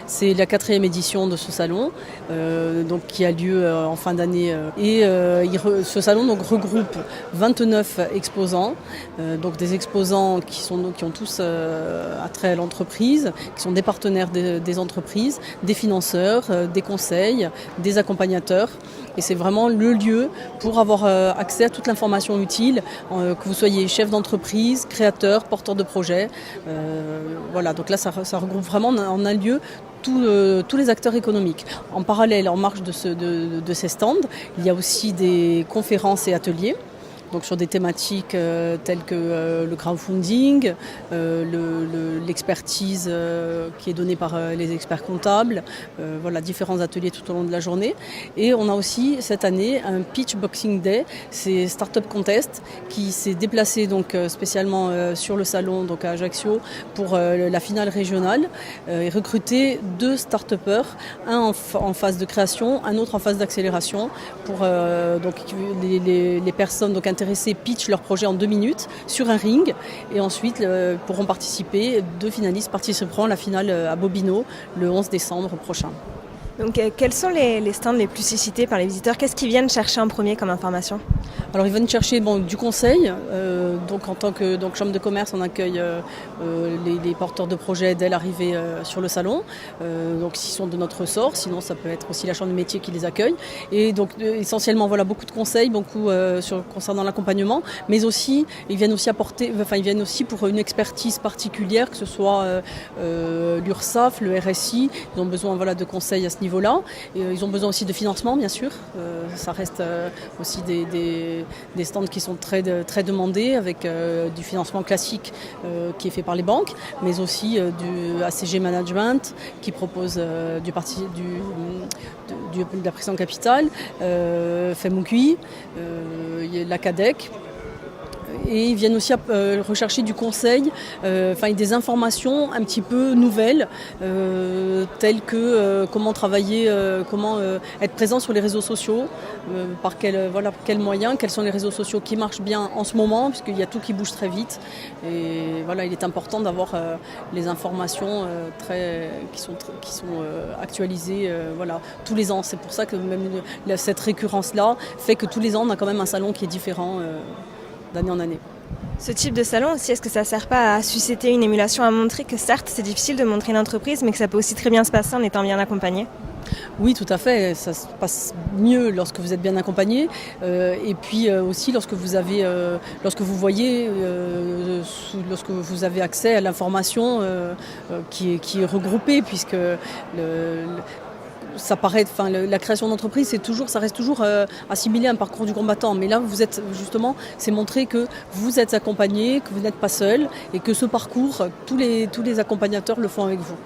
C'est la 4e édition de ce salon, donc, qui a lieu en fin d'année. Ce salon donc, regroupe 29 exposants, donc des exposants qui ont tous attrait à l'entreprise, qui sont des partenaires des entreprises, des financeurs, des conseils, des accompagnateurs. Et c'est vraiment le lieu pour avoir accès à toute l'information utile, que vous soyez chef d'entreprise, créateur, porteur de projet. Voilà, donc là ça regroupe vraiment en un lieu tous les acteurs économiques. En parallèle, en marge de ces stands, il y a aussi des conférences et ateliers. Donc sur des thématiques telles que le crowdfunding, l'expertise qui est donnée par les experts comptables, voilà, différents ateliers tout au long de la journée. Et on a aussi cette année un Pitch Boxing Day, c'est Startup Contest, qui s'est déplacé donc spécialement sur le salon donc à Ajaccio pour la finale régionale et recruter 2 start-upers, un en phase de création, un autre en phase d'accélération pour donc les personnes donc intéressés pitchent leur projet en 2 minutes sur un ring et ensuite pourront participer. 2 finalistes participeront à la finale à Bobino le 11 décembre prochain. Donc quels sont les stands les plus sollicités par les visiteurs? Qu'est-ce qu'ils viennent chercher en premier comme information? Alors ils viennent chercher du conseil, donc en tant que chambre de commerce on accueille les porteurs de projets dès l'arrivée sur le salon, donc s'ils sont de notre ressort, sinon ça peut être aussi la chambre de métier qui les accueille. Et donc essentiellement voilà, beaucoup de conseils, beaucoup concernant l'accompagnement, mais aussi ils viennent aussi pour une expertise particulière, que ce soit l'URSSAF, le RSI, ils ont besoin voilà, de conseils à ce niveau-là. Et, ils ont besoin aussi de financement bien sûr, ça reste aussi des stands qui sont très demandés avec du financement classique qui est fait par les banques, mais aussi du ACG Management qui propose de la pression capital, FEMUQI, la CADEC. Et ils viennent aussi rechercher du conseil, des informations un petit peu nouvelles, telles que comment travailler, comment être présent sur les réseaux sociaux, par quels moyens, quels sont les réseaux sociaux qui marchent bien en ce moment, puisqu'il y a tout qui bouge très vite. Et voilà, il est important d'avoir les informations qui sont actualisées tous les ans. C'est pour ça que même cette récurrence-là fait que tous les ans, on a quand même un salon qui est différent d'année en année. Ce type de salon aussi, est-ce que ça ne sert pas à susciter une émulation, à montrer que certes c'est difficile de montrer une entreprise, mais que ça peut aussi très bien se passer en étant bien accompagné? Oui, tout à fait. Ça se passe mieux lorsque vous êtes bien accompagné. Et puis aussi lorsque vous avez accès à l'information qui est regroupée, puisque ça paraît, la création d'entreprise, ça reste toujours assimilé à un parcours du combattant. Mais là, vous êtes justement, c'est montrer que vous êtes accompagné, que vous n'êtes pas seul et que ce parcours, tous les accompagnateurs le font avec vous.